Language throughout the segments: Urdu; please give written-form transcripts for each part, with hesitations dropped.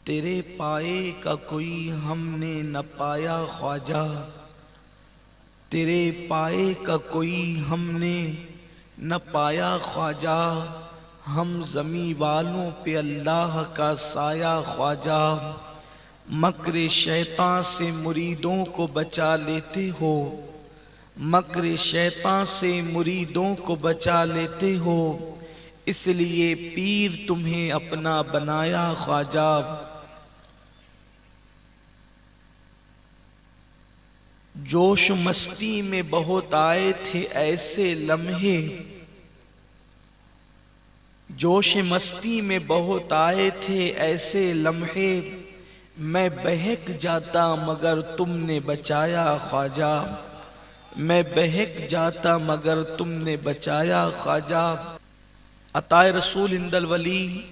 تیرے پائے کا کوئی ہم نے نہ پایا خواجہ، تیرے پائے کا کوئی ہم نے نہ پایا خواجہ، ہم زمیں والوں پہ اللہ کا سایہ خواجہ، مکر شیطان سے مریدوں کو بچا لیتے ہو، مکر شیطان سے مریدوں کو بچا لیتے ہو، اس لیے پیر تمہیں اپنا بنایا خواجہ۔ جوش مستی میں بہت آئے تھے ایسے لمحے، جوش مستی میں بہت آئے تھے ایسے لمحے، میں بہک جاتا مگر تم نے بچایا خواجہ، میں بہک جاتا مگر تم نے بچایا خواجہ۔ عطائے رسول عند الولی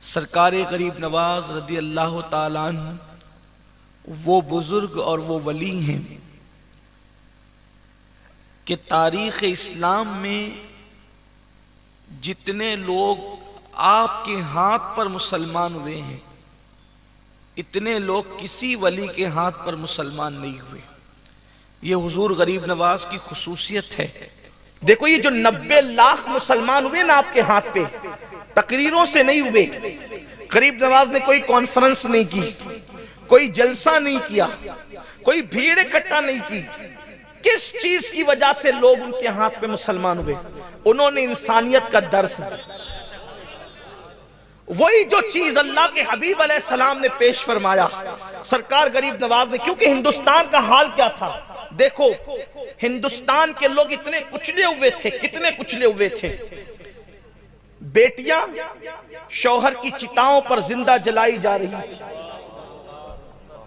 سرکار غریب نواز رضی اللہ تعالیٰ عنہ وہ بزرگ اور وہ ولی ہیں کہ تاریخ اسلام میں جتنے لوگ آپ کے ہاتھ پر مسلمان ہوئے ہیں اتنے لوگ کسی ولی کے ہاتھ پر مسلمان نہیں ہوئے۔ یہ حضور غریب نواز کی خصوصیت ہے۔ دیکھو یہ جو 90 لاکھ مسلمان ہوئے نا آپ کے ہاتھ پہ، تقریروں سے نہیں ہوئے، غریب نواز نے کوئی کانفرنس نہیں کی، کوئی جلسہ نہیں کیا، کوئی بھیڑ اکٹھا نہیں کی۔ کس چیز کی وجہ سے لوگ ان کے ہاتھ پہ مسلمان ہوئے؟ انہوں نے انسانیت کا درس دیا۔ وہی جو چیز اللہ کے حبیب علیہ السلام نے پیش فرمایا سرکار غریب نواز نے، کیونکہ ہندوستان کا حال کیا تھا دیکھو، ہندوستان کے لوگ اتنے کچلے ہوئے تھے، کتنے کچلے ہوئے تھے۔ بیٹیاں شوہر کی چتاؤں پر زندہ جلائی جا رہی تھی۔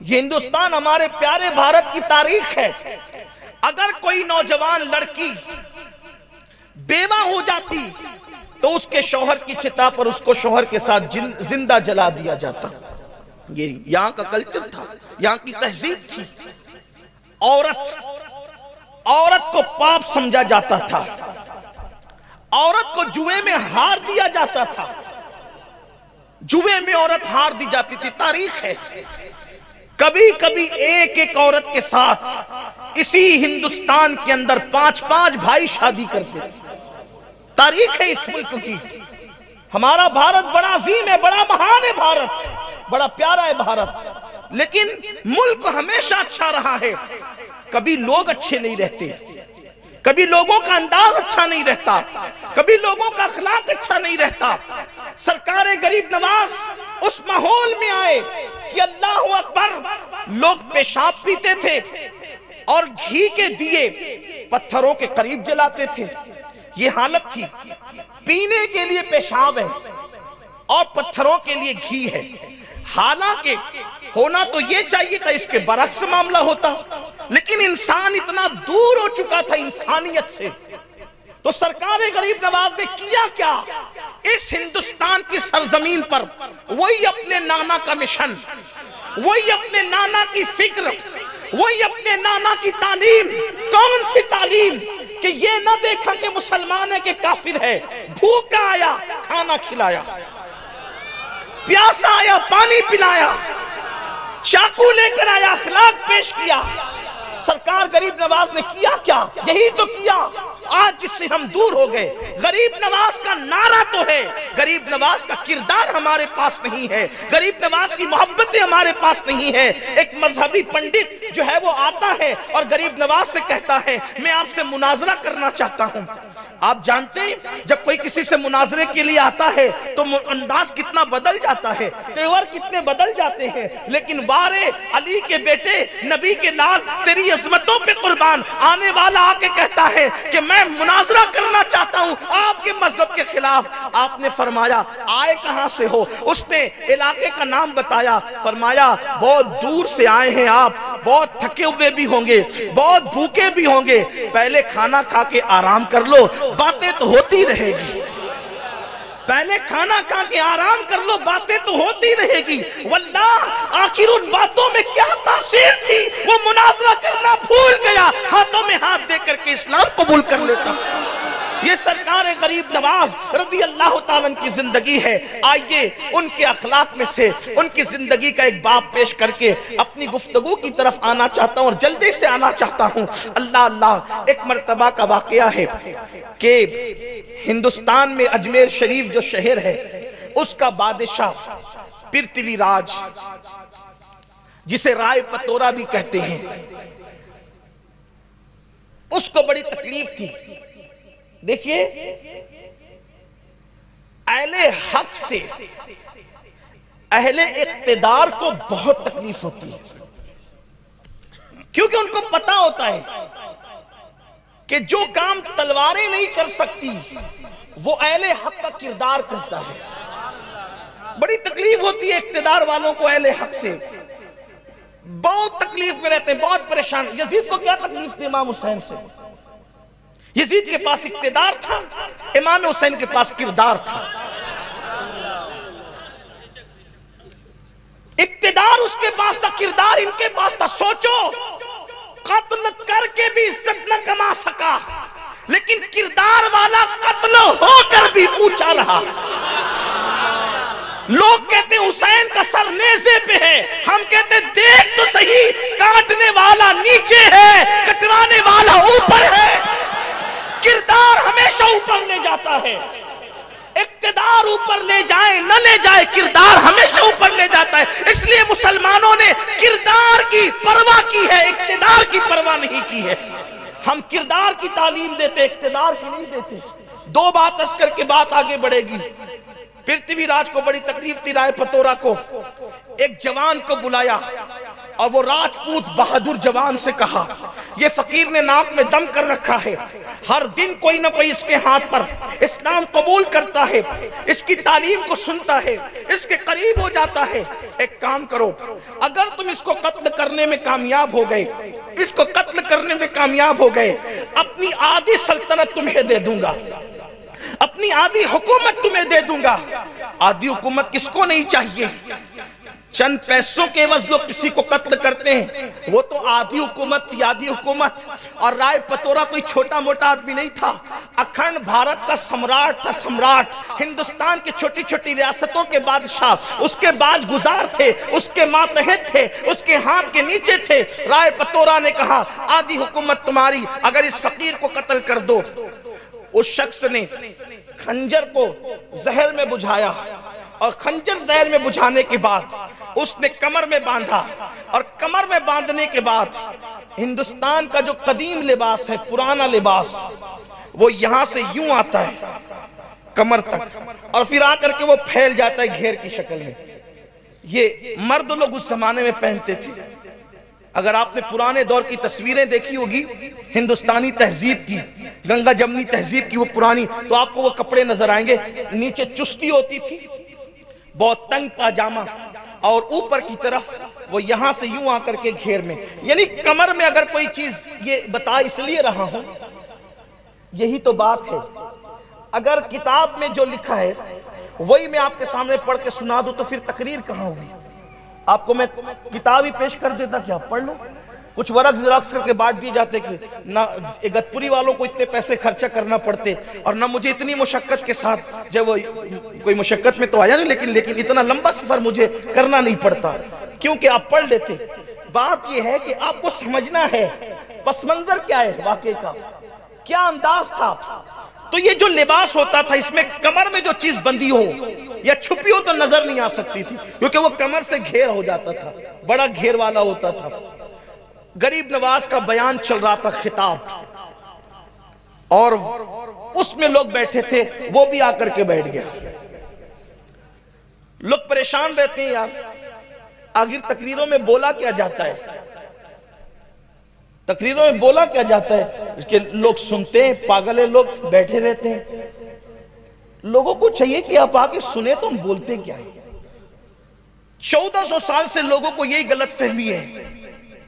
یہ ہندوستان ہمارے پیارے بھارت کی تاریخ ہے۔ اگر کوئی نوجوان لڑکی بیوہ ہو جاتی تو اس کے شوہر کی چتا پر اس کو شوہر کے ساتھ زندہ جلا دیا جاتا۔ یہ یہاں کا کلچر تھا، یہاں کی تہذیب تھی۔ عورت کو پاپ سمجھا جاتا تھا، عورت کو جوئے میں ہار دیا جاتا تھا، جوئے میں عورت ہار دی جاتی تھی۔ تاریخ ہے، کبھی کبھی ایک ایک عورت کے ساتھ اسی ہندوستان کے اندر 5 بھائی شادی کرتے تھے۔ تاریخ ہے اس ملک کی۔ ہمارا بھارت بڑا عظیم ہے، بڑا مہان ہے بھارت، بڑا پیارا ہے بھارت، لیکن ملک ہمیشہ اچھا رہا ہے۔ کبھی لوگ اچھے نہیں رہتے، کبھی لوگوں کا انداز اچھا نہیں رہتا، کبھی لوگوں کا اخلاق اچھا نہیں رہتا۔ سرکار غریب نواز اس ماحول میں آئے کہ اللہ اکبر، لوگ پیشاب پیتے تھے اور گھی کے دیے پتھروں کے قریب جلاتے تھے۔ یہ حالت تھی، پینے کے لیے پیشاب ہے اور پتھروں کے لیے گھی ہے۔ حالانکہ ہونا تو یہ چاہیے تھا اس کے برعکس معاملہ ہوتا، لیکن انسان اتنا دور ہو چکا تھا انسانیت سے۔ تو سرکار غریب نواز نے کیا کیا؟ اس ہندوستان کی سرزمین پر وہی اپنے نانا کا مشن، وہی اپنے نانا کی فکر، وہی اپنے نانا کی تعلیم۔ کون سی تعلیم؟ کہ یہ نہ دیکھا کہ مسلمان ہے کہ کافر ہے، بھوکا آیا کھانا کھلایا، پیاسا آیا پانی پلایا، چاقو لے کر آیا اخلاق پیش کیا۔ سرکار غریب نواز نے کیا کیا؟ یہی تو کیا آج جس سے ہم دور ہو گئے۔ غریب نواز کا نعرہ تو ہے، غریب نواز کا کردار ہمارے پاس نہیں ہے، غریب نواز کی محبتیں ہمارے پاس نہیں ہے۔ ایک مذہبی پنڈت جو ہے وہ آتا ہے اور غریب نواز سے کہتا ہے میں آپ سے مناظرہ کرنا چاہتا ہوں۔ آپ جانتے ہیں جب کوئی کسی سے مناظرے کے لیے آتا ہے تو انداز کتنا بدل جاتا ہے، تیور کتنے بدل جاتے ہیں، لیکن وارے علی کے بیٹے نبی کے لال تیری عظمتوں پہ قربان آنے والا آ کے کہتا ہے کہ میں مناظرہ کرنا چاہتا ہوں آپ کے مذہب کے خلاف۔ آپ نے فرمایا آئے کہاں سے ہو؟ اس نے علاقے کا نام بتایا، فرمایا بہت دور سے آئے ہیں آپ، بہت تھکے ہوئے بھی ہوں گے، بہت بھوکے بھی ہوں گے، پہلے کھانا کھا کے آرام کر لو، باتیں تو ہوتی رہے گی۔ پہلے کھانا کھا کے آرام کر لو، باتیں تو ہوتی رہے گی۔ واللہ آخر ان باتوں میں کیا تاثیر تھی، وہ مناظرہ کرنا بھول گیا، ہاتھوں میں ہاتھ دے کر کے اسلام قبول کر لیتا۔ یہ سرکار غریب نواز رضی اللہ تعالیٰ کی زندگی ہے. آئیے ان کے اخلاق میں سے ان کی زندگی کا ایک باب پیش کر کے اپنی گفتگو کی طرف آنا چاہتا ہوں اور جلدی سے آنا چاہتا ہوں. اللہ ایک مرتبہ کا واقعہ ہے کہ ہندوستان میں اجمیر شریف جو شہر ہے اس کا بادشاہ پرتوی راج، جسے رائے پتورا بھی کہتے ہیں، اس کو بڑی تکلیف تھی. دیکھیے اہل حق سے اہل اقتدار کو بہت تکلیف ہوتی ہے، کیونکہ ان کو پتا ہوتا ہے کہ جو کام تلواریں نہیں کر سکتی وہ اہل حق کا کردار کرتا ہے. بڑی تکلیف ہوتی ہے اقتدار والوں کو اہل حق سے، بہت تکلیف میں رہتے ہیں، بہت پریشان. یزید کو کیا تکلیف تھی امام حسین سے؟ یزید کے پاس اقتدار تھا، امام حسین کے پاس کردار تھا. اقتدار اس کے پاس تھا، کردار ان کے پاس تھا. سوچو، قتل کر کے بھی عزت نہ کما سکا، لیکن کردار والا قتل ہو کر بھی اونچا رہا. لوگ کہتے ہیں حسین کا سر نیزے پہ ہے، ہم کہتے ہیں دیکھ تو صحیح، کاٹنے والا نیچے ہے، کٹوانے والا اوپر ہے. کردار ہمیشہ اوپر لے جاتا ہے. اقتدار اوپر لے جائے نہ لے جائے، کردار ہمیشہ اوپر لے جاتا ہے. اس لیے مسلمانوں نے کردار کی پرواہ کی ہے، اقتدار کی پرواہ نہیں کی ہے. ہم کردار کی تعلیم دیتے، اقتدار کی نہیں دیتے. دو بات عرض کر کے بات آگے بڑھے گی. پرتوی راج کو بڑی تکلیف تھی. رائے پتورا کو ایک جوان کو بلایا اور وہ راجپوت بہادر جوان سے کہا، یہ فقیر نے ناک میں دم کر رکھا ہے، ہر دن کوئی نہ کوئی اس کے ہاتھ پر اسلام قبول کرتا ہے، اس کی تعلیم کو سنتا ہے، اس کے قریب ہو جاتا ہے. ایک کام کرو، اگر تم اس کو قتل کرنے میں کامیاب ہو گئے، اس کو قتل کرنے میں کامیاب ہو گئے، اپنی آدھی سلطنت تمہیں دے دوں گا، اپنی آدھی حکومت تمہیں دے دوں گا. آدھی حکومت کس کو نہیں چاہیے؟ چند پیسوں کے عوض لوگ کسی کو قتل کرتے ہیں، وہ تو آدھی حکومت تھی، آدھی حکومت. اور رائے پتورا کوئی چھوٹا موٹا آدمی نہیں تھا، اکھنڈ بھارت کا سمراٹ تھا، سمراٹ. ہندوستان کے چھوٹی چھوٹی ریاستوں کے بادشاہ اس کے باج گزار تھے، اس کے ماتحت تھے، اس کے ہاتھ کے نیچے تھے. رائے پتورا نے کہا آدھی حکومت تمہاری، اگر اس فقیر کو قتل کر دو. اس شخص نے خنجر کو زہر میں بجھایا اور خنجر زہر میں بجھانے کے بعد اس نے کمر میں باندھا، اور کمر میں باندھنے کے بعد ہندوستان کا جو قدیم لباس ہے، پرانا لباس، وہ یہاں سے یوں آتا ہے کمر تک اور پھر آ کر کے وہ پھیل جاتا ہے گھیر کی شکل میں. یہ مرد لوگ اس زمانے میں پہنتے تھے. اگر آپ نے پرانے دور کی تصویریں دیکھی ہوگی ہندوستانی تہذیب کی، گنگا جمنی تہذیب کی، وہ پرانی، تو آپ کو وہ کپڑے نظر آئیں گے. نیچے چستی ہوتی تھی، بہت تنگ پاجامہ، اور اوپر کی طرف وہ یہاں سے یوں آ کر کے گھیر میں. یعنی کمر میں اگر کوئی چیز، یہ بتا اس لیے رہا ہوں، یہی تو بات ہے. اگر کتاب میں جو لکھا ہے وہی میں آپ کے سامنے پڑھ کے سنا دوں تو پھر تقریر کہاں ہوگی؟ آپ کو میں کتاب ہی پیش کر دیتا کہ آپ پڑھ لو. کچھ ورق زراکس کر کے بانٹ دیے جاتے کہ نہ اگتپوری والوں کو اتنے پیسے خرچہ کرنا پڑتے، اور نہ مجھے اتنی مشقت کے ساتھ، جب وہ کوئی مشقت میں تو آیا نہیں، لیکن اتنا لمبا سفر مجھے کرنا نہیں پڑتا، کیونکہ آپ پڑھ لیتے. بات یہ ہے کہ آپ کو سمجھنا ہے پس منظر کیا ہے واقعے کا، کیا انداز تھا. تو یہ جو لباس ہوتا تھا، اس میں کمر میں جو چیز بندی ہو یا چھپی ہو تو نظر نہیں آ سکتی تھی، کیونکہ وہ کمر سے گھیر ہو جاتا تھا، بڑا گھیر والا ہوتا تھا. غریب نواز کا بیان چل رہا تھا، خطاب، اور اس میں لوگ بیٹھے تھے، وہ بھی آ کر کے بیٹھ گیا. لوگ پریشان رہتے ہیں، یار آخر تقریروں میں بولا کیا جاتا ہے، تقریروں میں بولا کیا جاتا ہے کہ لوگ سنتے ہیں، پاگل ہیں لوگ، بیٹھے رہتے ہیں. لوگوں کو چاہیے کہ آپ آ کے سنیں تو ہم بولتے کیا ہیں. 1400 سال سے لوگوں کو یہی غلط فہمی ہے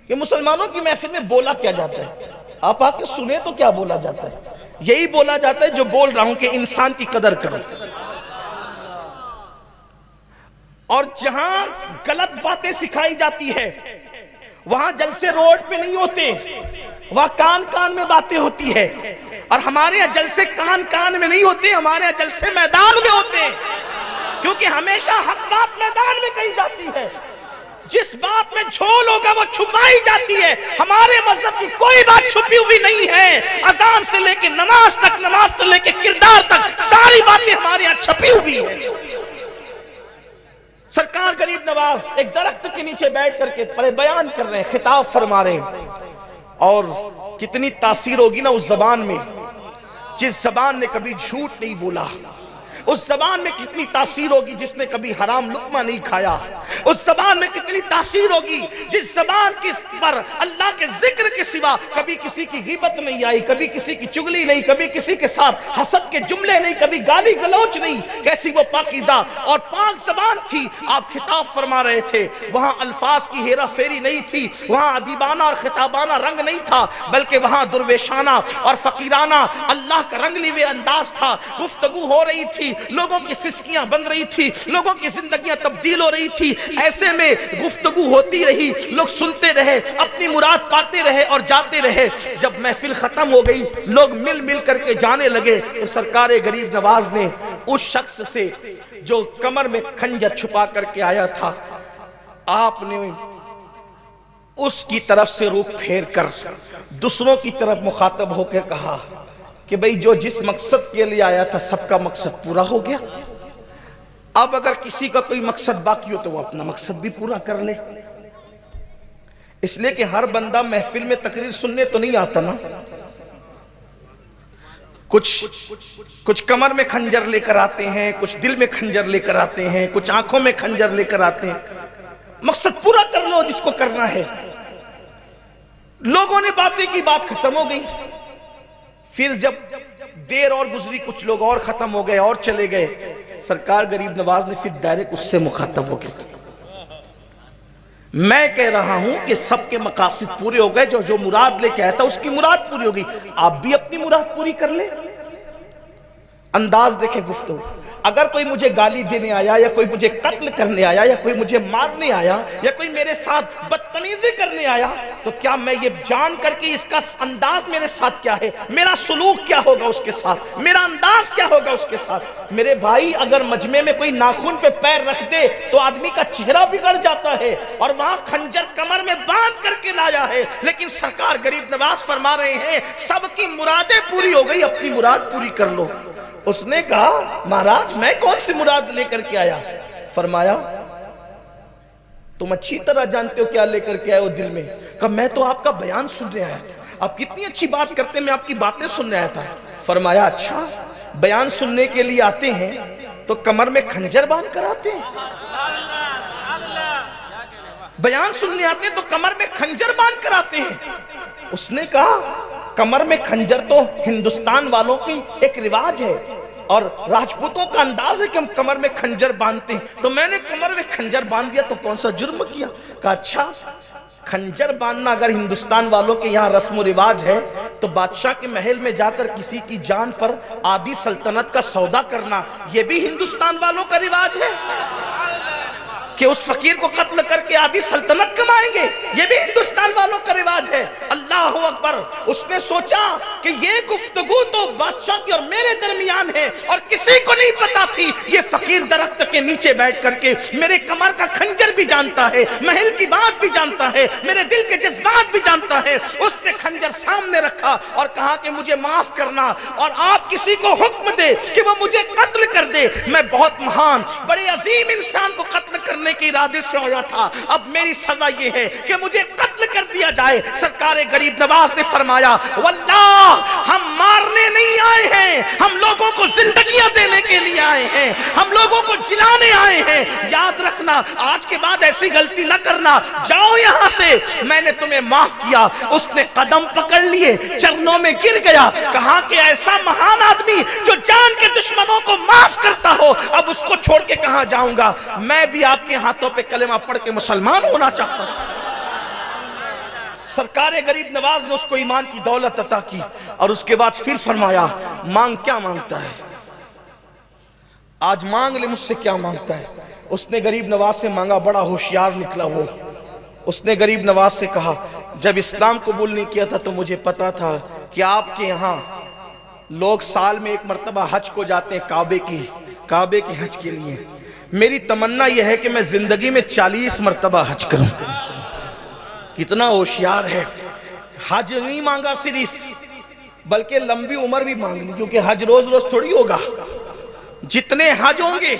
کہ مسلمانوں کی محفل میں بولا کیا جاتا ہے. آپ آ کے سنیں تو کیا بولا جاتا ہے؟ یہی بولا جاتا ہے جو بول رہا ہوں کہ انسان کی قدر کرو. اور جہاں غلط باتیں سکھائی جاتی ہے وہاں جلسے روڈ پہ نہیں ہوتے، وہاں کان کان میں باتیں ہوتی ہے، اور ہمارے یہاں جلسے کان کان میں نہیں ہوتے، ہمارے یہاں جلسے میدان میں ہوتے ہیں، کیونکہ ہمیشہ حق بات میدان میں کہی جاتی ہے، جس بات میں جھول ہوگا وہ چھپائی جاتی ہے۔ ہمارے مذہب کی کوئی بات چھپی ہوئی نہیں ہے، اذان سے لے کے نماز تک، نماز سے لے کے کردار تک، ساری باتیں ہمارے یہاں چھپی ہوئی ہیں۔ سرکار غریب نواز ایک درخت کے نیچے بیٹھ کر کے بیان کر رہے ہیں، خطاب فرما رہے ہیں، اور کتنی تاثیر ہوگی نا اس زبان میں، جس زبان نے کبھی جھوٹ نہیں بولا، اس زبان میں کتنی تاثیر ہوگی جس نے کبھی حرام لقمہ نہیں کھایا، اس زبان میں کتنی تاثیر ہوگی جس زبان کی پر اللہ کے ذکر کے سوا کبھی کسی کی غیبت نہیں آئی، کبھی کسی کی چگلی نہیں، کبھی کسی کے ساتھ حسد کے جملے نہیں، کبھی گالی گلوچ نہیں۔ کیسی وہ پاکیزہ اور پاک زبان تھی۔ آپ خطاب فرما رہے تھے، وہاں الفاظ کی ہیرا پھیری نہیں تھی، وہاں ادیبانہ اور خطابانہ رنگ نہیں تھا، بلکہ وہاں درویشانہ اور فقیرانہ اللہ کا رنگ لیوے انداز تھا۔ گفتگو ہو رہی تھی، لوگوں کی سسکیاں بن رہی تھی، لوگوں کی زندگیاں تبدیل ہو رہی تھی۔ ایسے میں گفتگو ہوتی رہی، لوگ سنتے رہے، اپنی مراد پاتے رہے اور جاتے رہے۔ جب محفل ختم ہو گئی، لوگ مل مل کر کے جانے لگے، تو سرکار غریب نواز نے اس شخص سے جو کمر میں خنجر چھپا کر کے آیا تھا، آپ نے اس کی طرف سے رخ پھیر کر دوسروں کی طرف مخاطب ہو کر کہا کہ بھئی جو جس مقصد کے لیے آیا تھا سب کا مقصد پورا ہو گیا، اب اگر کسی کا کوئی مقصد باقی ہو تو وہ اپنا مقصد بھی پورا کر لے۔ اس لیے کہ ہر بندہ محفل میں تقریر سننے تو نہیں آتا نا، کچھ کمر میں خنجر لے کر آتے ہیں، کچھ دل میں خنجر لے کر آتے ہیں، کچھ آنکھوں میں خنجر لے کر آتے ہیں۔ مقصد پورا کر لو جس کو کرنا ہے۔ لوگوں نے باتیں کی، بات ختم ہو گئی۔ پھر جب دیر اور گزری، کچھ لوگ اور ختم ہو گئے اور چلے گئے، سرکار غریب نواز نے پھر ڈائریکٹ اس سے مخاطب ہو گئے، میں کہہ رہا ہوں کہ سب کے مقاصد پورے ہو گئے، جو مراد لے کے آیا تھا اس کی مراد پوری ہو گئی، آپ بھی اپنی مراد پوری کر لیں۔ انداز دیکھیں گفتگو، اگر کوئی مجھے گالی دینے آیا، یا کوئی مجھے قتل کرنے آیا، یا کوئی مجھے مارنے آیا، یا کوئی میرے ساتھ بدتمیزی کرنے آیا، تو کیا میں یہ جان کر کے اس کا انداز میرے ساتھ کیا ہے، میرا سلوک کیا ہوگا اس کے ساتھ، میرا انداز کیا ہوگا اس کے ساتھ؟ میرے بھائی، اگر مجمع میں کوئی ناخن پہ پیر رکھ دے تو آدمی کا چہرہ بگڑ جاتا ہے، اور وہاں خنجر کمر میں باندھ کر کے لایا ہے، لیکن سرکار غریب نواز فرما رہے ہیں سب کی مرادیں پوری ہو گئی، اپنی مراد پوری کر لو۔ اس نے کہا مہاراج میں کون سی مراد لے کر کے آیا؟ فرمایا تم اچھی طرح جانتے ہو کیا لے کر کے آئے ہو دل میں۔ کہا میں تو آپ کا بیان سننے آیا تھا، آپ کتنی اچھی بات کرتے ہیں، میں آپ کی باتیں سننے آیا تھا۔ فرمایا اچھا، بیان سننے کے لیے آتے ہیں تو کمر میں خنجر باندھ کر آتے ہیں؟ بیان سننے آتے ہیں تو کمر میں خنجر باندھ کر آتے ہیں؟ اس نے کہا کمر میں خنجر تو ہندوستان والوں کی ایک رواج ہے، اور راجپوتوں کا انداز ہے کہ ہم کمر میں خنجر باندھتے ہیں، تو میں نے کمر میں خنجر باندھ دیا تو کون سا جرم کیا؟ کہا اچھا، خنجر باندھنا اگر ہندوستان والوں کے یہاں رسم و رواج ہے تو بادشاہ کے محل میں جا کر کسی کی جان پر آدھی سلطنت کا سودا کرنا یہ بھی ہندوستان والوں کا رواج ہے کہ اس فقیر کو قتل کر کے آدھی سلطنت کمائیں گے، یہ بھی ہندوستان والوں کا رواج ہے۔ اللہ اکبر! اس نے سوچا کہ یہ گفتگو تو بادشاہ کی اور میرے درمیان ہے، اور کسی کو نہیں پتا تھی یہ فقیر درخت کے نیچے بیٹھ کر کے میرے کمر کا خنجر بھی جانتا ہے، محل کی بات بھی جانتا ہے، میرے دل کے جذبات بھی جانتا ہے۔ اس نے خنجر سامنے رکھا اور کہا کہ مجھے معاف کرنا، اور آپ کسی کو حکم دے کہ وہ مجھے قتل کر دے، میں بہت مہان بڑے عظیم انسان کو قتل کرنے کے ارادے سے آیا تھا، اب میری سزا یہ ہے کہ مجھے قتل کر دیا جائے۔ سرکار غریب نواز نے فرمایا واللہ ہم مارنے نہیں آئے ہیں، ہم لوگوں کو زندگیاں دینے کے لیے آئے ہیں، ہم لوگوں کو جلانے آئے ہیں، یاد رکھنا آج کے بعد ایسی غلطی نہ کرنا، جاؤ یہاں سے، میں نے تمہیں معاف کیا۔ اس نے قدم پکڑ لیے، چرنوں میں گر گیا، کہا کہ ایسا مہان آدمی جو جان کے دشمنوں کو معاف کرتا ہو، اب اس کو چھوڑ کے کہاں جاؤں گا، میں بھی آپ کے ہاتھوں پہ کلمہ پڑھ کے مسلمان ہونا چاہتا ہوں۔ سرکار غریب نواز نے اس کو ایمان کی دولت عطا کی، اور اس کے بعد پھر فرمایا مانگ کیا مانگتا ہے، آج مانگ لے مجھ سے کیا مانگتا ہے۔ اس نے غریب نواز سے مانگا، بڑا ہوشیار نکلا وہ، اس نے غریب نواز سے کہا جب اسلام قبول نہیں کیا تھا تو مجھے پتا تھا کہ آپ کے یہاں لوگ سال میں ایک مرتبہ حج کو جاتے ہیں کعبے کے حج کے لیے. میری تمنا یہ ہے کہ میں زندگی میں 40 مرتبہ حج کروں. کتنا ہوشیار ہے. حج نہیں مانگا صرف بلکہ لمبی عمر بھی مانگ لی, کیونکہ حج روز روز تھوڑی ہوگا. جتنے حج ہوں گے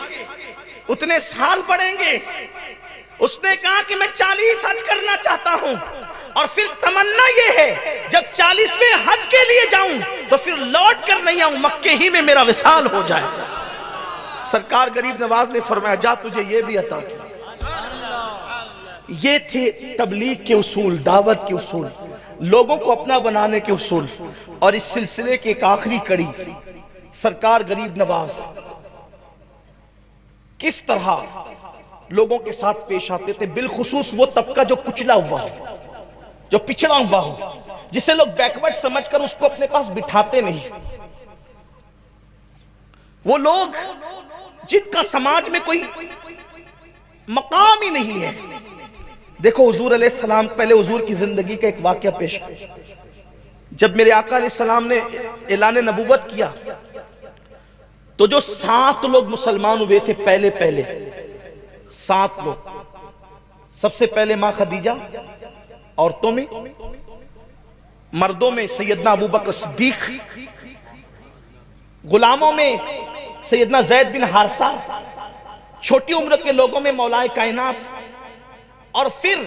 اتنے سال بڑھیں گے. اس نے کہا کہ میں 40 حج کرنا چاہتا ہوں, اور پھر تمنا یہ ہے جب 40ویں حج کے لیے جاؤں تو پھر لوٹ کر نہیں آؤں, مکے ہی میں میرا وصال ہو جائے. سرکار غریب نواز نے فرمایا جا تجھے یہ بھی عطا کیا. یہ تھے تبلیغ کے اصول, دعوت کے اصول, لوگوں کو اپنا بنانے کے اصول. اور اس سلسلے کی ایک آخری کڑی, سرکار غریب نواز کس طرح لوگوں کے ساتھ پیش آتے تھے, بالخصوص وہ طبقہ جو کچلا ہوا ہو, جو پچھڑا ہوا ہو, جسے لوگ بیکورڈ سمجھ کر اس کو اپنے پاس بٹھاتے نہیں. وہ لوگ جن کا سماج میں کوئی مقام ہی نہیں ہے. دیکھو حضور علیہ السلام, پہلے حضور کی زندگی کا ایک واقعہ پیش کر. جب میرے آقا علیہ السلام نے اعلان نبوت کیا تو جو 7 لوگ مسلمان ہوئے تھے پہلے 7 لوگ, سب سے پہلے ماں خدیجہ, عورتوں میں, مردوں میں سیدنا ابوبکر صدیق, غلاموں میں سیدنا زید بن حارثہ, چھوٹی عمر کے لوگوں میں مولائے کائنات, اور پھر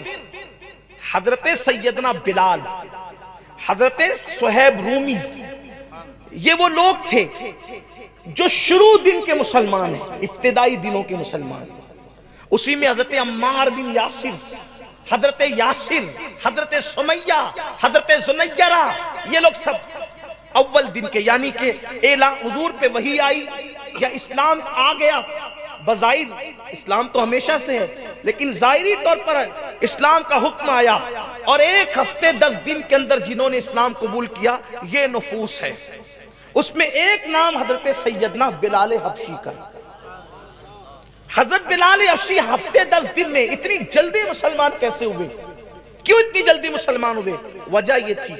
حضرت سیدنا بلال, حضرت صہیب رومی. یہ وہ لوگ تھے جو شروع دن کے مسلمان ہیں, ابتدائی دنوں کے مسلمان. اسی میں حضرت عمار بن یاسر, حضرت یاسر, حضرت سمیہ, حضرت زنیرہ, یہ لوگ سب اول دن کے, یعنی کہ اعلان حضور پہ وحی آئی یا اسلام آ گیا. بظاہر اسلام تو ہمیشہ سے ہے, لیکن ظاہری طور پر اسلام کا حکم آیا, اور 1 ہفتے 10 دن کے اندر جنہوں نے اسلام قبول کیا یہ نفوس ہے. اس میں ایک نام حضرت سیدنا بلال حبشی کا. حضرت بلال حبشی ہفتے 10 دن میں اتنی جلدی مسلمان کیسے ہوئے؟ کیوں اتنی جلدی مسلمان ہوئے؟ وجہ یہ تھی,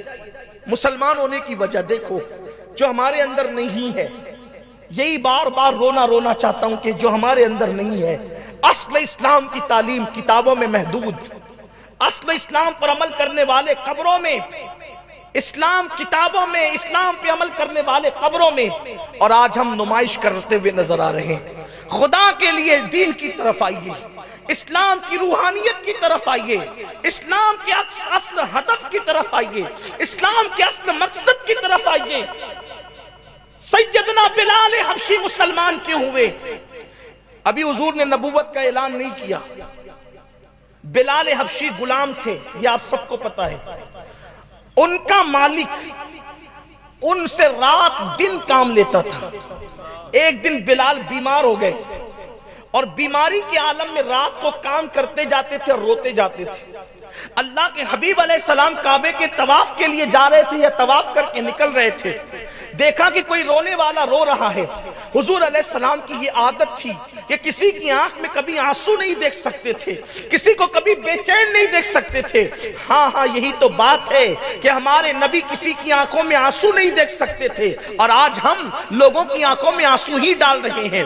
مسلمان ہونے کی وجہ دیکھو جو ہمارے اندر نہیں ہے. یہی بار بار رونا چاہتا ہوں کہ جو ہمارے اندر نہیں ہے. اصل اسلام کی تعلیم کتابوں میں محدود, اصل اسلام پر عمل کرنے والے قبروں میں, اسلام کتابوں میں, اسلام پہ عمل کرنے والے قبروں میں, اور آج ہم نمائش کرتے ہوئے نظر آ رہے ہیں. خدا کے لیے دین کی طرف آئیے, اسلام کی روحانیت کی طرف آئیے, اسلام کے اصل ہدف کی طرف آئیے, اسلام کے اصل مقصد کی طرف آئیے. سیدنا بلال حبشی مسلمان کیوں ہوئے؟ ابھی حضور نے نبوت کا اعلان نہیں کیا. بلال حبشی غلام تھے, یہ آپ سب کو پتا ہے. ان کا مالک ان سے رات دن کام لیتا تھا. ایک دن بلال بیمار ہو گئے, اور بیماری کے عالم میں رات کو کام کرتے جاتے تھے اور روتے جاتے تھے. اللہ کے حبیب علیہ السلام کعبے کے طواف کے لیے جا رہے تھے یا طواف کر کے نکل رہے تھے. دیکھا کہ کوئی رونے والا رو رہا ہے. حضور علیہ السلام کی یہ عادت تھی کہ کسی کی آنکھ میں کبھی آنسو نہیں دیکھ سکتے تھے, کسی کو کبھی بے چین نہیں دیکھ سکتے تھے. ہاں یہی تو بات ہے کہ ہمارے نبی کسی کی آنکھوں میں آنسو نہیں دیکھ سکتے تھے, اور آج ہم لوگوں کی آنکھوں میں آنسو ہی ڈال رہے ہیں.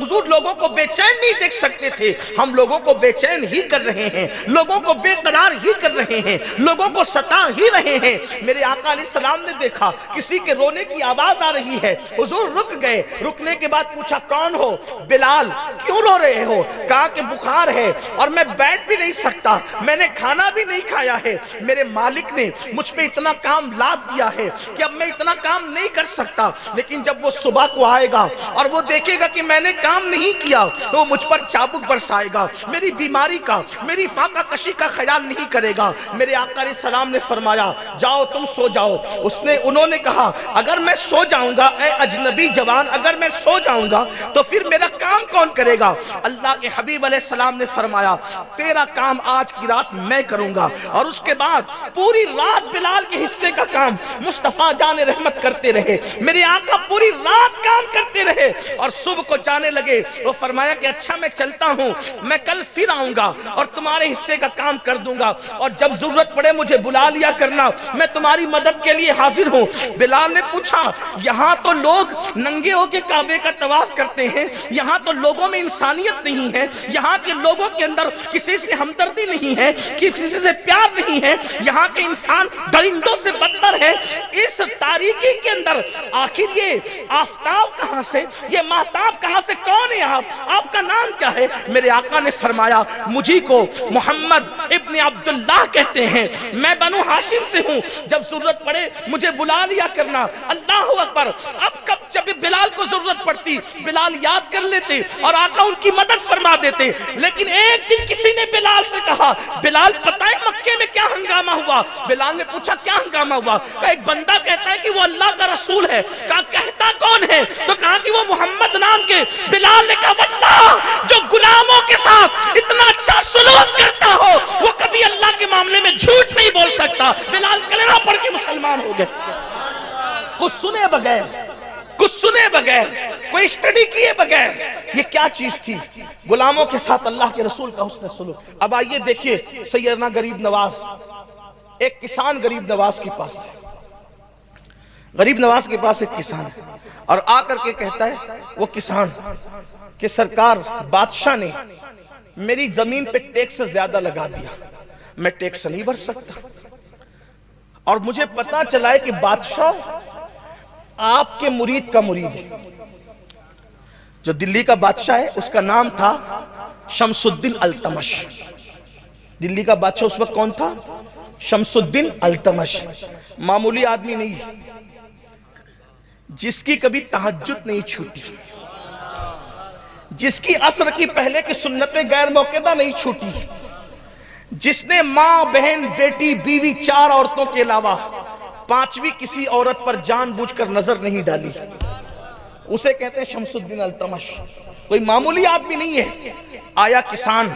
حضور لوگوں کو بے چین نہیں دیکھ سکتے تھے, ہم لوگوں کو بے چین ہی کر رہے ہیں, لوگوں کو بے قرار ہی کر رہے ہیں, لوگوں کو ستا ہی رہے ہیں. میرے آقا علیہ السلام نے دیکھا کسی کے رونے کی آواز آ رہی ہے, حضور رک گئے. رکنے کے بعد پوچھا کون ہو؟ بلال. کیوں رو رہے ہو؟ کہا کہ بخار ہے اور میں بیٹھ بھی نہیں سکتا, میں نے کھانا بھی نہیں کھایا ہے, میرے مالک نے مجھ پہ اتنا کام لاد دیا ہے کہ اب میں اتنا کام نہیں کر سکتا. لیکن جب وہ صبح کو آئے گا اور وہ دیکھے گا کہ میں نے کام نہیں کیا تو وہ مجھ پر چابک برسائے گا, میری بیماری کا, میری فاقہ کشی کا خیال نہیں کرے گا. میرے آقا علیہ السلام نے فرمایا جاؤ تم سو جاؤ. انہوں نے کہا اگر اگر میں سو جاؤں گا، اے اجنبی جوان اگر میں سو جاؤں گا تو پھر میرا کام کون کرے گا؟ اللہ کے حبیب علیہ السلام نے فرمایا تیرا کام آج کی رات میں کروں گا، اور اس کے بعد پوری رات بلال کے حصے کا کام مصطفیٰ جان رحمت کرتے رہے، میرے آقا پوری رات کام کرتے رہے، اور صبح کو جانے لگے۔ وہ فرمایا کہ اچھا میں چلتا ہوں، میں کل پھر آؤں گا اور تمہارے حصے کا کام کر دوں گا، اور جب ضرورت پڑے مجھے بلا لیا کرنا، میں تمہاری مدد کے لیے حاضر ہوں۔ بلال نے پوچھا یہاں تو لوگ ننگے ہو کے کعبے کا طواف کرتے ہیں، یہاں تو لوگوں میں انسانیت نہیں ہے، یہاں کے لوگوں کے اندر کسی سے ہمدردی نہیں ہے، کسی سے پیار نہیں ہے، یہاں کے انسان درندوں سے بدتر ہے، اس تاریکی کے اندر آخر یہ آفتاب کہاں سے، یہ مہتاب کہاں سے، کون ہے آپ کا نام کیا ہے؟ میرے آقا نے فرمایا مجھے کو محمد ابن عبداللہ کہتے ہیں، میں بنو ہاشم سے ہوں، جب ضرورت پڑے مجھے بلا لیا کرنا۔ اللہ اکبر! اب کب جب بلال کو ضرورت پڑتی بلال یاد کر لیتے اور آقا ان کی مدد فرما دیتے۔ لیکن ایک دن کسی نے بلال سے کہا بلال پتہ ہے مکے میں کیا ہنگامہ ہوا؟ بلال نے پوچھا کیا ہنگامہ ہوا؟ کہا ایک بندہ کہتا ہے کہ وہ اللہ کا رسول ہے۔ کہا کہتا کون ہے؟ تو کہا کہ وہ محمد نام کے۔ بلال نے کہا واللہ جو غلاموں کے ساتھ اتنا اچھا سلوک کرتا ہو وہ کبھی اللہ کے معاملے میں جھوٹ نہیں بول سکتا۔ بلال کلمہ پڑھ کے مسلمان ہو گئے، کچھ سنے بغیر، کچھ سنے بغیر، کوئی اسٹڈی کیے بغیر۔ یہ کیا چیز تھی؟ غلاموں کے ساتھ اللہ کے رسول کا حسن سلوک۔ اب آئیے دیکھیے سیدنا غریب نواز، ایک کسان غریب نواز کے پاس ہے، غریب نواز کے پاس ایک کسان ہے، اور آ کر کے کہتا ہے وہ کسان کہ سرکار بادشاہ نے میری زمین پہ ٹیکس زیادہ لگا دیا، میں ٹیکس نہیں بھر سکتا، اور مجھے پتا چلا ہے کہ بادشاہ آپ کے مرید کا مرید ہے۔ جو دلی کا بادشاہ ہے اس کا نام تھا شمس الدین التمش۔ دلی کا بادشاہ اس وقت کون تھا؟ شمس الدین التمش، معمولی آدمی نہیں، جس کی کبھی تہجد نہیں چھوٹی، جس کی عصر کی پہلے کی سنتیں غیر موقعہ نہیں چھوٹی، جس نے ماں بہن بیٹی بیوی 4 عورتوں کے علاوہ 5ویں کسی عورت پر جان بوجھ کر نظر نہیں ڈالی، اسے کہتے ہیں شمس الدین التمش۔ کوئی معمولی آدمی نہیں ہے۔ آیا کسان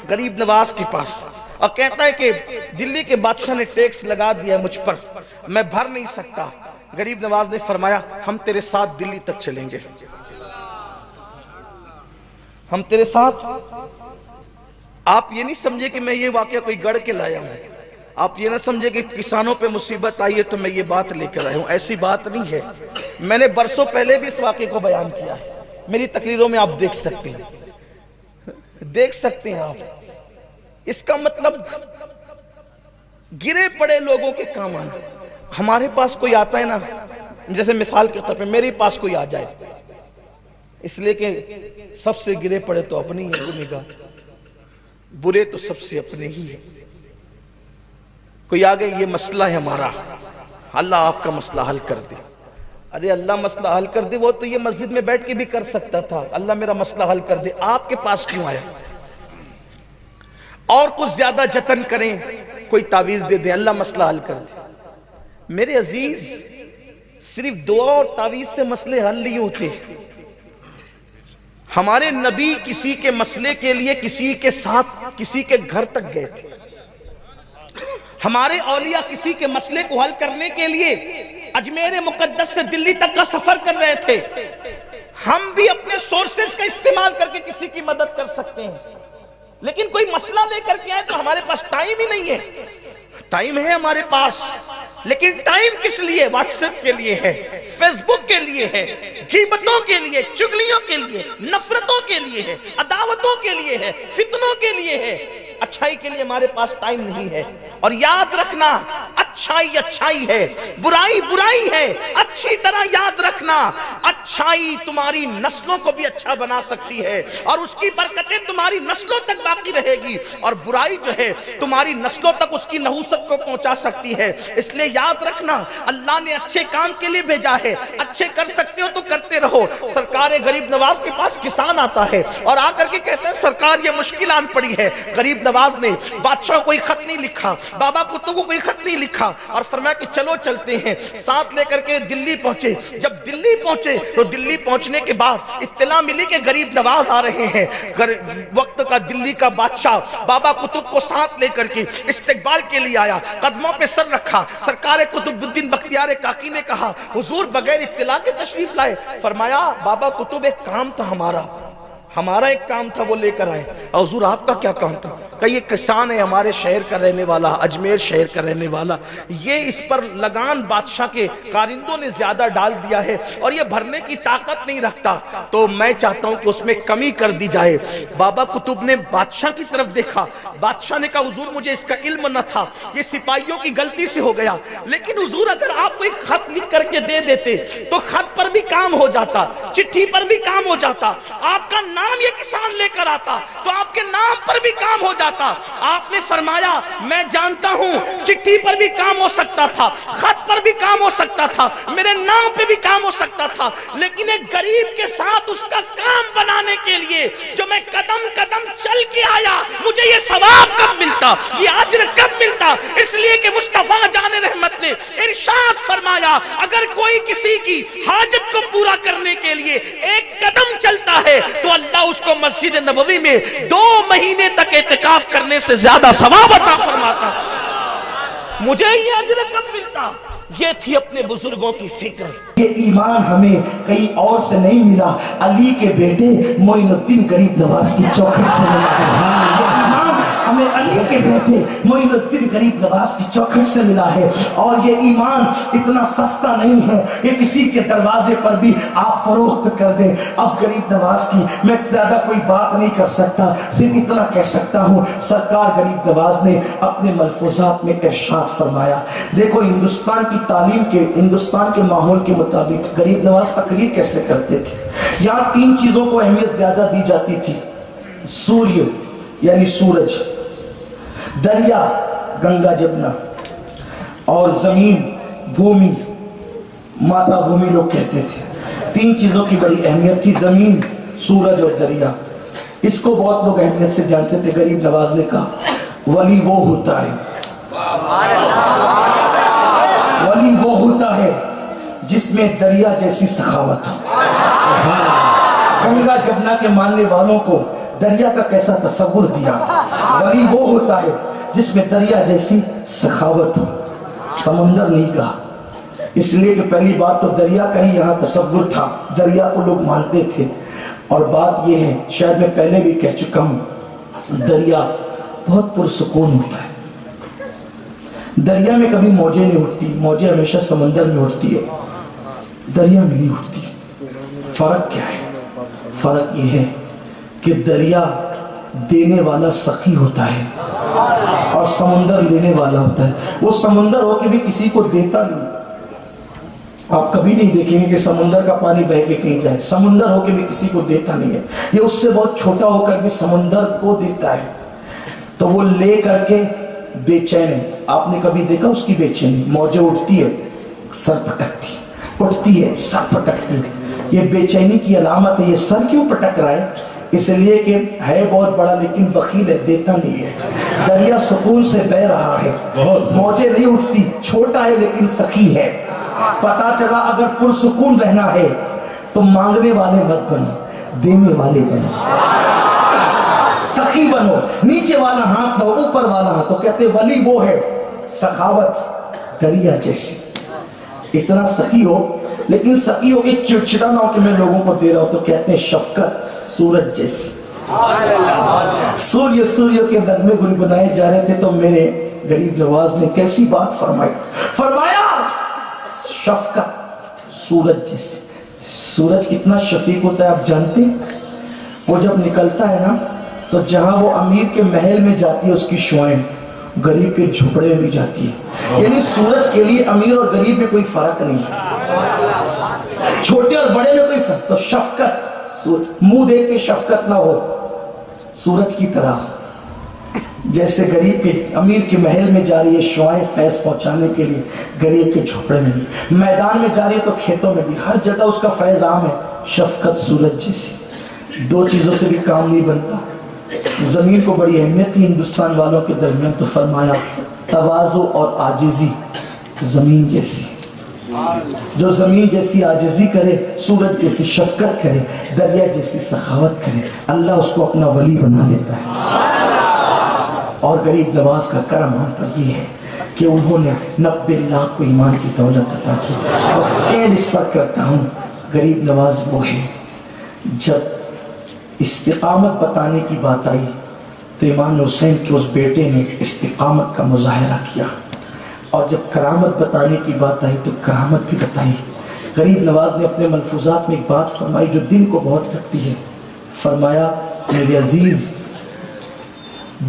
غریب نواز کے پاس اور کہتا ہے کہ دلی کے بادشاہ نے ٹیکس لگا دیا مجھ پر، میں بھر نہیں سکتا۔ غریب نواز نے فرمایا ہم تیرے ساتھ دلی تک چلیں گے، ہم تیرے ساتھ۔ آپ یہ نہیں سمجھے کہ میں یہ واقعہ کوئی گڑھ کے لایا ہوں، آپ یہ نہ سمجھے کہ کسانوں پہ مصیبت آئی ہے تو میں یہ بات لے کر آیا ہوں، ایسی بات نہیں ہے۔ میں نے برسوں پہلے بھی اس واقعے کو بیان کیا ہے، میری تقریروں میں آپ دیکھ سکتے ہیں آپ۔ اس کا مطلب گرے پڑے لوگوں کے کام آنا۔ ہمارے پاس کوئی آتا ہے نا، جیسے مثال کے طور پہ میرے پاس کوئی آ جائے، اس لیے کہ سب سے گرے پڑے تو اپنی ہی ہے نگاہ، برے تو سب سے اپنے ہی ہے۔ کوئی آگے یہ مسئلہ ہے ہمارا، اللہ آپ کا مسئلہ حل کر دے۔ ارے اللہ مسئلہ حل کر دے، وہ تو یہ مسجد میں بیٹھ کے بھی کر سکتا تھا، اللہ میرا مسئلہ حل کر دے، آپ کے پاس کیوں آیا؟ اور کچھ زیادہ جتن کریں، کوئی تعویذ دے دیں، اللہ مسئلہ حل کر دے۔ میرے عزیز، صرف دعا اور تعویذ سے مسئلے حل نہیں ہوتے۔ ہمارے نبی کسی کے مسئلے کے لیے کسی کے ساتھ کسی کے گھر تک گئے تھے، ہمارے اولیاء کسی کے مسئلے کو حل کرنے کے لیے اجمیر مقدس سے دلی تک کا سفر کر رہے تھے۔ ہم بھی اپنے سورسز کا استعمال کر کے کسی کی مدد کر سکتے ہیں، لیکن کوئی مسئلہ لے کر کے آئے تو ہمارے پاس ٹائم ہی نہیں ہے۔ ٹائم ہے ہمارے پاس، لیکن ٹائم کس لیے؟ واٹس ایپ کے لیے ہے، فیس بک کے لیے ہے، غیبتوں کے لیے، چگلیوں کے لیے، نفرتوں کے لیے ہے، عداوتوں کے لیے ہے، فتنوں کے لیے ہے۔ اچھائی کے لیے ہمارے پاس ٹائم نہیں ہے۔ اور یاد رکھنا، اچھائی اچھائی ہے، برائی برائی ہے، اچھی طرح یاد رکھنا، اچھائی تمہاری نسلوں کو بھی اچھا بنا سکتی ہے، اور اس کی برکتیں تمہاری نسلوں تک باقی رہے گی، اور برائی جو ہے تمہاری نسلوں تک اس کی نحوست کو پہنچا سکتی ہے۔ اس لیے یاد رکھنا، اللہ نے اچھے کام کے لیے بھیجا ہے، اچھے کر سکتے ہو تو کرتے رہو۔ سرکار غریب نواز کے پاس کسان آتا ہے اور آ کر کے کہتے ہیں سرکار یہ مشکل آن پڑی ہے۔ غریب نواز نے بادشاہ کو کوئی خط نہیں لکھا، بابا کتوں کو کوئی خط نہیں لکھا، لکھا اور فرمایا کہ چلو چلتے ہیں. ساتھ لے کر کے دلی پہنچے. جب دلی پہنچے تو دلی پہنچنے کے بعد اطلاع ملی کہ غریب نواز آ رہے ہیں. وقت کا دلی کا بادشاہ بابا قطب کو ساتھ لے کر کے استقبال کے لیے آیا. قدموں پہ سر رکھا. سرکار قطب الدین بختیار کاکی نے کہا حضور بغیر اطلاع کے تشریف لائے. فرمایا بابا قطب ایک کام تھا ہمارا ایک کام تھا وہ لے کر آئے. حضور آپ کا کیا کام تھا؟ کہ یہ کسان ہے ہمارے شہر کا رہنے والا, اجمیر شہر کا رہنے والا, یہ اس پر لگان بادشاہ کے کارندوں نے زیادہ ڈال دیا ہے اور یہ بھرنے کی طاقت نہیں رکھتا, تو میں چاہتا ہوں کہ اس میں کمی کر دی جائے. بابا قطب نے بادشاہ کی طرف دیکھا. بادشاہ نے کہا حضور مجھے اس کا علم نہ تھا, یہ سپاہیوں کی غلطی سے ہو گیا, لیکن حضور اگر آپ کو ایک خط لکھ کر کے دے دیتے تو خط پر بھی کام ہو جاتا, چٹھی پر بھی کام ہو جاتا, آپ کا نام یہ کسان لے کر آتا تو آپ کے نام پر بھی کام ہو جاتا. آپ نے فرمایا میں جانتا ہوں چٹھی پر بھی کام ہو سکتا تھا, خط پر بھی کام ہو سکتا تھا, میرے نام پہ بھی کام ہو سکتا تھا, لیکن ایک غریب کے ساتھ اس کا کام بنانے کے لیے جو میں قدم قدم چل کے آیا, مجھے یہ ثواب کب ملتا, یہ اجر کب ملتا؟ اس لیے کہ مصطفیٰ جان رحمت نے ارشاد فرمایا اگر کوئی کسی کی حاجت کو پورا کرنے کے لیے ایک قدم چلتا ہے تو اللہ اس کو مسجد نبوی میں 2 مہینے تک اعتکاف کرنے سے زیادہ ثواب عطا فرماتا. مجھے یہ اجر کب ملتا؟ یہ تھی اپنے بزرگوں کی فکر. یہ ایمان ہمیں کہیں اور سے نہیں ملا, علی کے بیٹے معین الدین غریب نواز کی چوکھٹ سے ملا ہے. ہمیں علی کے بیٹے معین الدین غریب نواز کی چوکھٹ سے ملا ہے. اور یہ ایمان اتنا سستا نہیں ہے یہ کسی کے دروازے پر بھی آپ فروخت کر دیں. اب غریب نواز کی میں زیادہ کوئی بات نہیں کر سکتا, صرف اتنا کہہ سکتا ہوں سرکار غریب نواز نے اپنے ملفوظات میں ارشاد فرمایا. دیکھو ہندوستان کی تعلیم کے, ہندوستان کے ماحول کے مطابق غریب نواز تقریر کیسے کرتے تھے. یہاں 3 چیزوں کو اہمیت زیادہ دی جاتی تھی, سوریہ یعنی سورج, دریا گنگا جمنا, اور زمین بھومی ماتا بھومی لوگ کہتے تھے. 3 چیزوں کی بڑی اہمیت تھی, زمین, سورج اور دریا. اس کو بہت لوگ اہمیت سے جانتے تھے. غریب نواز نے کہا ولی وہ ہوتا ہے, ولی وہ ہوتا ہے جس میں دریا جیسی سخاوت ہو. گنگا جمنا کے ماننے والوں کو دریا کا کیسا تصور دیا. ولی وہ ہوتا ہے جس میں دریا جیسی سخاوت ہو. سمندر نہیں کہا, اس لیے کہ پہلی بات تو دریا کا ہی یہاں تصور تھا, دریا کو لوگ مانتے تھے. اور بات یہ ہے, شاید میں پہلے بھی کہہ چکا ہوں, دریا بہت پرسکون ہوتا ہے. دریا میں کبھی موجیں نہیں اٹھتی, موجیں ہمیشہ سمندر میں اٹھتی ہے, دریا میں نہیں اٹھتی. فرق کیا ہے؟ فرق یہ ہے کہ دریا دینے والا سخی ہوتا ہے اور سمندر لینے والا ہوتا ہے. وہ سمندر ہو کے بھی کسی کو دیتا نہیں. آپ کبھی نہیں دیکھیں گے کہ سمندر کا پانی بہہ کے کہیں جائے. سمندر ہو کے بھی کسی کو دیتا نہیں ہے. یہ اس سے بہت چھوٹا ہو کر بھی سمندر کو دیتا ہے, تو وہ لے کر کے بے چین. آپ نے کبھی دیکھا اس کی بے چینی؟ موجیں اٹھتی ہے سر پٹکتی, اٹھتی ہے سر پٹکتی. یہ بے چینی کی علامت ہے. یہ سر کیوں پٹک رہا ہے؟ اس لیے کہ ہے بہت بڑا لیکن بخیل ہے, دیتا نہیں ہے. دریا سکون سے بہ رہا ہے, موجیں نہیں اٹھتی, چھوٹا ہے لیکن سخی ہے. پتا چلا اگر پرسکون رہنا ہے تو مانگنے والے مت بنو, دینے والے بنو, سخی بنو. نیچے والا ہاتھ نہ اوپر والا ہاتھ. تو کہتے ولی وہ ہے سخاوت دریا جیسی. اتنا سخی ہو لیکن سخی ہو کہ چڑچڑا نہ ہو کہ میں لوگوں کو دے رہا ہوں. تو کہتے ہیں شفقت سورج جیسی. سوریہ سوریہ کے نغمے گنگنائے جا رہے تھے تو میرے غریب نواز نے کیسی بات فرمائی. فرمایا شفقت سورج جیسی. سورج کتنا شفیق ہوتا ہے آپ جانتے ہیں؟ وہ جب نکلتا ہے نا تو جہاں وہ امیر کے محل میں جاتی ہے اس کی شعاعیں غریب کے جھوپڑے میں بھی جاتی ہے. یعنی سورج کے لیے امیر اور غریب میں کوئی فرق نہیں ہے, چھوٹے اور بڑے میں کوئی فرق. تو شفقت, منہ دیکھ کے شفقت نہ ہو, سورج کی طرح جیسے غریب کے امیر کے محل میں جا رہی ہے شعاعیں فیض پہنچانے کے لیے, غریب کے جھوپڑے میں بھی, میدان میں جا رہی ہے تو کھیتوں میں بھی, ہر جگہ اس کا فیض عام ہے. شفقت سورج جیسی. 2 چیزوں سے بھی کام نہیں بنتا. زمین کو بڑی اہمیت تھی ہندوستان والوں کے درمیان, تو فرمایا تواضع اور عاجزی زمین جیسی، جو زمین جیسی عاجزی کرے، سورج جیسی شفقت کرے، دریا جیسی سخاوت کرے، اللہ اس کو اپنا ولی بنا لیتا ہے۔ اور غریب نواز کا کرم ہم پر یہ ہے کہ انہوں نے 90 لاکھ کو ایمان کی دولت عطا کی۔ بس نسبت کرتا ہوں، غریب نواز وہ ہے جب استقامت بتانے کی بات آئی تو امام حسین کے اس بیٹے نے استقامت کا مظاہرہ کیا، اور جب کرامت بتانے کی بات آئی تو کرامت بھی بتائی۔ غریب نواز نے اپنے ملفوظات میں ایک بات فرمائی جو دل کو بہت لگتی ہے۔ فرمایا میرے عزیز،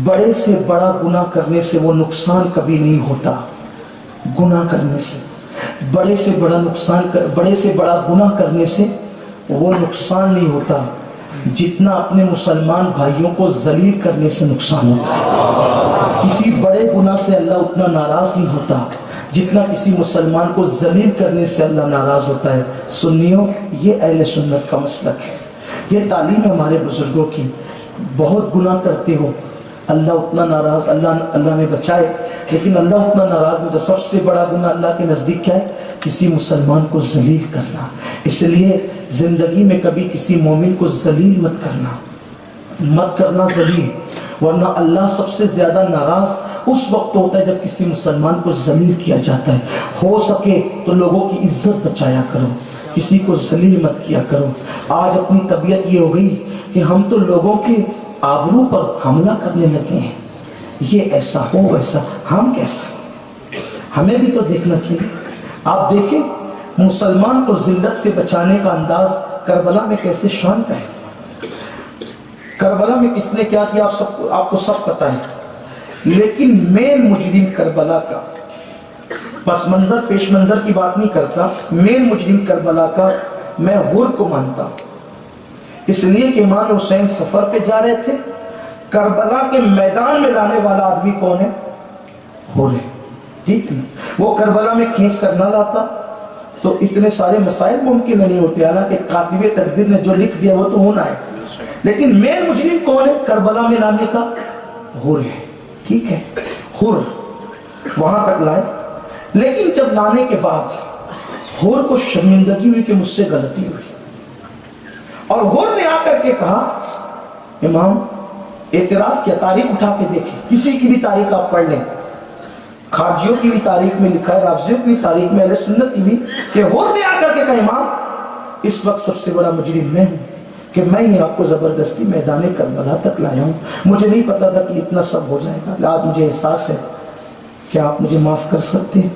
بڑے سے بڑا گناہ کرنے سے وہ نقصان کبھی نہیں ہوتا، گناہ کرنے سے بڑے سے بڑا گناہ کرنے سے وہ نقصان نہیں ہوتا جتنا اپنے مسلمان بھائیوں کو ذلیل کرنے سے نقصان ہوتا ہے۔ کسی بڑے گناہ سے اللہ اتنا ناراض نہیں ہوتا جتنا کسی مسلمان کو ذلیل کرنے سے اللہ ناراض ہوتا ہے۔ سنیوں، یہ اہل سنت کا مسلک ہے، یہ تعلیم ہے ہمارے بزرگوں کی۔ بہت گناہ کرتے ہو، اللہ اتنا ناراض، اللہ نے بچائے، لیکن اللہ اتنا ناراض نہیں ہوتا۔ سب سے بڑا گناہ اللہ کے نزدیک کیا ہے؟ کسی مسلمان کو ذلیل کرنا۔ اس لیے زندگی میں کبھی کسی مومن کو ذلیل مت کرنا ذلیل، ورنہ اللہ سب سے زیادہ ناراض اس وقت ہوتا ہے جب کسی مسلمان کو ذلیل کیا جاتا ہے۔ ہو سکے تو لوگوں کی عزت بچایا کرو، کسی کو ذلیل مت کیا کرو۔ آج اپنی طبیعت یہ ہو گئی کہ ہم تو لوگوں کے آبرو پر حملہ کرنے لگے ہیں، یہ ایسا ہو ویسا، ہم کیسے؟ ہمیں بھی تو دیکھنا چاہیے۔ آپ دیکھیں مسلمان کو ذلت سے بچانے کا انداز کربلا میں کیسے شان کا ہے۔ کربلا میں کس نے کیا کیا آپ کو سب پتہ ہے، لیکن مین مجرم کربلا کا، پس منظر پیش منظر کی بات نہیں کرتا، مین مجرم کربلا کا میں حر کو مانتا ہوں۔ اس لیے کہ امام حسین سفر پہ جا رہے تھے، کربلا کے میدان میں لانے والا آدمی کون ہے؟ حر ہے، ٹھیک ہے۔ وہ کربلا میں کھینچ کر نہ لاتا تو اتنے سارے مسائل ممکن نہیں ہوتے، حالانکہ کاتب تقدیر نے جو لکھ دیا وہ تو ہونا ہے، لیکن مین مجرم کون ہے کربلا میں لانے کا؟ حر ہے، ٹھیک ہے۔ حر وہاں تک لائے، لیکن جب لانے کے بعد حر کو شرمندگی ہوئی کہ مجھ سے غلطی ہوئی، اور حر نے آ کر کے کہا، امام اعتراف کیا، تاریخ اٹھا کے دیکھیں، کسی کی بھی تاریخ آپ پڑھ لیں، خارجیوں کی بھی تاریخ میں لکھا ہے، رافضیوں کی بھی تاریخ میں، اہل سنت کی بھی، کہ حر نے آ کر کے کہا امام اس وقت سب سے بڑا مجرم میں ہوں کہ میں ہی آپ کو زبردستی میدان کربلا تک لایا ہوں، مجھے نہیں پتا تھا کہ اتنا سب ہو جائے گا، آج مجھے احساس ہے کہ آپ مجھے معاف کر سکتے ہیں،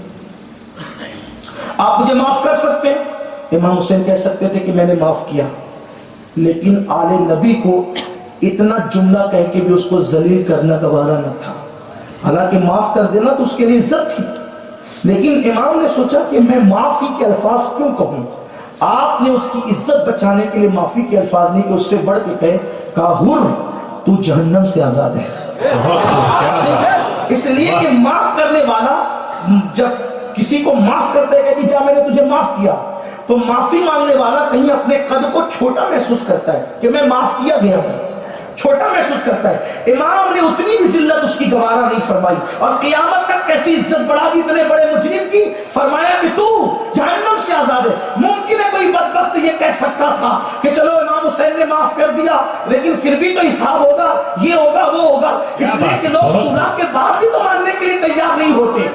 آپ مجھے معاف کر سکتے ہیں۔ امام حسین کہہ سکتے تھے کہ میں نے معاف کیا، لیکن آل نبی کو اتنا جملہ کہہ کے بھی اس کو ذلیل کرنا گوارا نہ تھا، حالانکہ معاف کر دینا تو اس کے لیے عزت تھی، لیکن امام نے سوچا کہ میں معافی کے الفاظ کیوں کہوں۔ آپ نے اس کی عزت بچانے کے لیے معافی کے الفاظ نہیں کہ اس سے بڑھ کے کہا حر تو جہنم سے آزاد ہے۔ اس لیے کہ معاف کرنے والا جب کسی کو معاف کرتا ہے کہ جا میں نے تجھے معاف کیا، تو معافی مانگنے والا کہیں اپنے قد کو چھوٹا محسوس کرتا ہے کہ میں معاف کیا گیا ہوں، چھوٹا محسوس کرتا ہے۔ امام نے اتنی بھی ذلت اس کی گوارا نہیں فرمائی، اور قیامت تک کیسی عزت بڑھا دی اتنے بڑے مجرم کی، فرمایا کہ تو جہنم سے آزاد ہے۔ ممکن ہے کوئی بدبخت یہ کہہ سکتا تھا کہ چلو امام حسین نے معاف کر دیا، لیکن پھر بھی تو حساب ہوگا، یہ ہوگا وہ ہوگا، اس لیے کہ لوگ صلح کے بعد بھی تو ماننے کے لیے تیار نہیں ہوتے،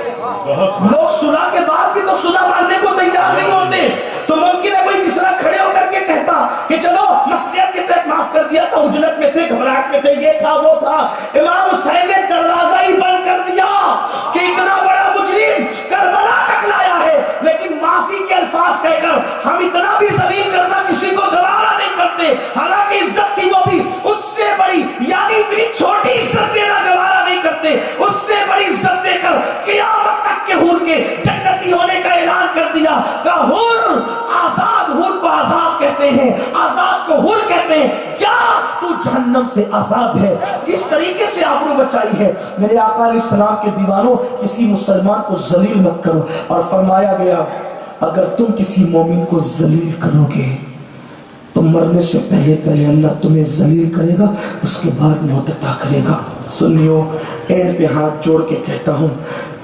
لوگ صلح کے بعد بھی تو صلح ماننے کو تیار نہیں ہوتے۔ تو ممکن ہے کوئی تیسرا کھڑے ہو کر کے کہتا کہ چلو مصلحت کے تحت معاف کر دیا تھا، اجلت میں تھے، گھبراہٹ میں تھے، یہ تھا وہ تھا۔ امام حسین نے دروازہ ہی بند کر دیا کہ اتنا بڑا مجرم کربلا تک لایا ہے، لیکن معافی کے الفاظ کہہ کر ہم اتنا بھی ذلیل کرنا کسی کو گوارا نہیں کرتے، حالانکہ عزت تھی وہ بھی اس سے بڑی، یعنی اتنی چھوٹی عزت دینا گوارا نہیں کرتے، اس سے بڑی عزت دے کر قیامت تک کے حور کے جنتی ہونے کا اعلان کر دیا۔ کہ حور آزاد، حور کو آزاد کہتے ہیں، آزاد کو حور کہتے ہیں، جا تو جہنم سے آزاد ہے۔ اس طریقے سے آبرو بچائی ہے۔ میرے آقا علیہ السلام کے دیوانوں، کسی مسلمان کو ذلیل مت کرو، اور فرمایا گیا اگر تم کسی مومن کو ذلیل کرو گے تو مرنے سے پہلے اللہ تمہیں ذلیل کرے گا، اس کے بعد موت عطا کرے گا۔ سنیو، اینڈ پہ ہاتھ جوڑ کے کہتا ہوں،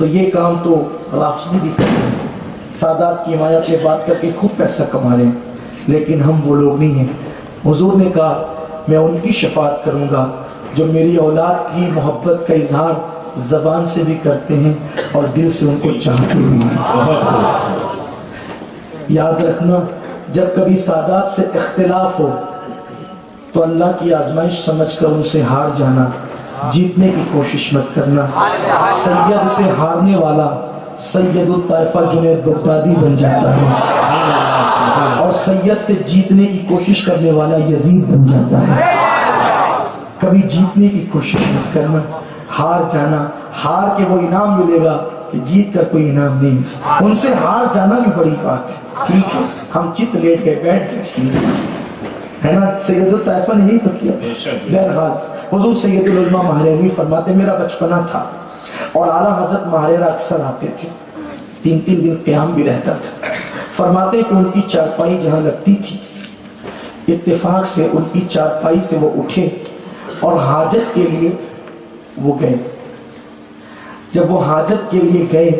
تو یہ کام تو رافضی بھی کرتے ہیں، سادات کی حمایت میں بات کر کے خوب پیسہ کما رہے ہیں، لیکن ہم وہ لوگ نہیں ہیں۔ حضور نے کہا میں ان کی شفاعت کروں گا جو میری اولاد کی محبت کا اظہار زبان سے بھی کرتے ہیں اور دل سے ان کو چاہتے بھی ہیں۔ یاد رکھنا، جب کبھی سادات سے اختلاف ہو تو اللہ کی آزمائش سمجھ کر ان سے ہار جانا، جیتنے کی کوشش مت کرنا۔ سید سے ہارنے والا سید الطائفہ جنید بغدادی بن جاتا ہے، اور سید سے جیتنے کی کوشش کرنے والا یزید بن جاتا ہے۔ کبھی جیتنے کی کوشش مت کرنا، ہار جانا، ہار کے وہ انعام ملے گا کہ جیت کر کوئی انعام نہیں۔ ان سے ہار جانا بھی بڑی بات ہے، ٹھیک ہے ہم چت لیٹ گئے بیٹھ گئے سی ہے نا، سید الطائفہ نے یہی تو کیا۔ بہرحال حضور سید العلماء ماہریوی فرماتے میرا بچپنا تھا اور اعلیٰ حضرت ماہریرہ اکثر آتے تھے، 3 دن قیام بھی رہتا تھا۔ فرماتے کہ ان کی چارپائی جہاں لگتی تھی، اتفاق سے ان کی چارپائی سے وہ اٹھے اور حاجت کے لیے وہ گئے۔ جب وہ حاجت کے لیے گئے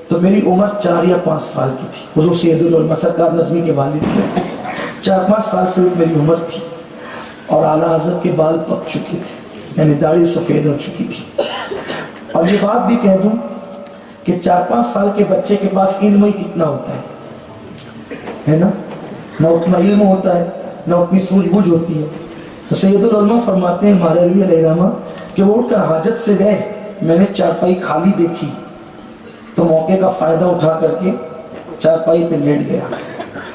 تو میری عمر 4 یا 5 سال کی تھی۔ حضور سید العلماء سرکار نظمی کے والد تھے، 4-5 سال سے میری عمر تھی، اور اعلیٰ حضرت کے بال پک چکے تھے، یعنی داڑھی سفید ہو چکی تھی۔ اور یہ بات بھی کہہ دوں کہ 4-5 سال کے بچے کے پاس علم ہی کتنا ہوتا ہے نا، نہ اتنا علم ہوتا ہے نہ اتنی سوجھ بوجھ ہوتی ہے۔ تو سید العلماء فرماتے ہیں ماہریوی علیہ رحمہ کہ وہ اٹھ کر حاجت سے گئے، میں نے چارپائی خالی دیکھی تو موقع کا فائدہ اٹھا کر کے چارپائی پہ لیٹ گیا،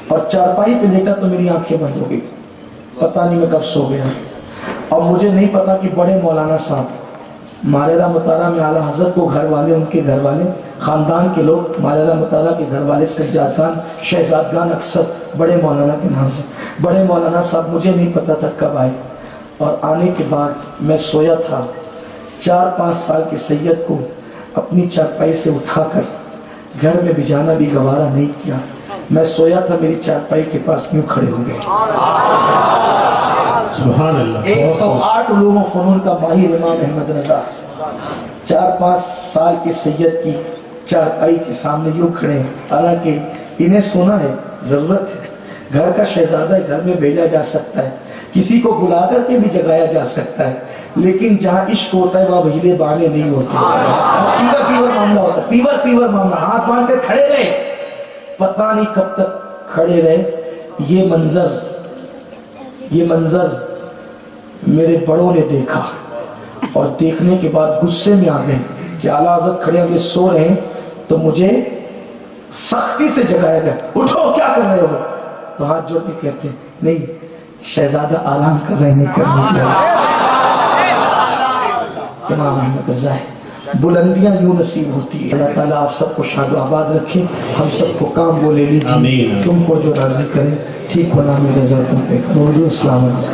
اور چارپائی پہ لیٹا تو میری آنکھیں بند ہو گئی، پتہ نہیں میں کب سو گیا۔ اور مجھے نہیں پتا کہ بڑے مولانا صاحب ماہریرہ مطالعہ میں اعلیٰ حضرت کو گھر والے، ان کے گھر والے، خاندان کے لوگ ماہریرہ مطالعہ کے گھر والے سجادگان شہزادگان اکثر بڑے مولانا کے نام سے، بڑے مولانا صاحب مجھے نہیں پتا تھا کب آئے، اور آنے کے بعد میں سویا تھا۔ 4-5 سال کے سید کو اپنی چارپائی سے اٹھا کر گھر میں بھجانا بھی گوارا نہیں کیا، میں سویا تھا، میری چارپائی کے پاس یوں کھڑے ہو گئے۔ سبحان اللہ۔ 108 علوم و فنون کا ماہر امام احمد رضا 4-5 سال کے سید کی چارپائی کے سامنے یوں کھڑے ہیں، حالانکہ انہیں سونا ہے، ضرورت ہے، گھر کا شہزادہ گھر میں بھیجا جا سکتا ہے، کسی کو بلا کر کے بھی جگایا جا سکتا ہے، لیکن جہاں عشق ہوتا ہے وہاں بھیلے بانے نہیں ہوتے، پیور معاملہ ہوتا ہے، پیور معاملہ، ہاتھ باندھ کر کھڑے رہے، پتہ نہیں کب تک کھڑے رہے۔ یہ منظر میرے بڑوں نے دیکھا، اور دیکھنے کے بعد غصے میں آ گئے کہ اعلیٰ حضرت کھڑے ہوئے سو رہے ہیں، تو مجھے سختی سے جگایا گیا، اٹھو کیا کر رہے ہو؟ تو ہاتھ جوڑ کے کہتے ہیں نہیں شہزادہ آرام کر رہے، نہیں کرنے دیا۔ امام احمد رضا ہے، بلندیاں یوں نصیب ہوتی ہے۔ اللہ تعالیٰ آپ سب کو شاد و آباد رکھے، ہم سب کو کام وہ لے لیجیے، تم کو جو راضی کرے، ٹھیک ہونا میرے رضا تم پہ کرو۔ السلام علیکم۔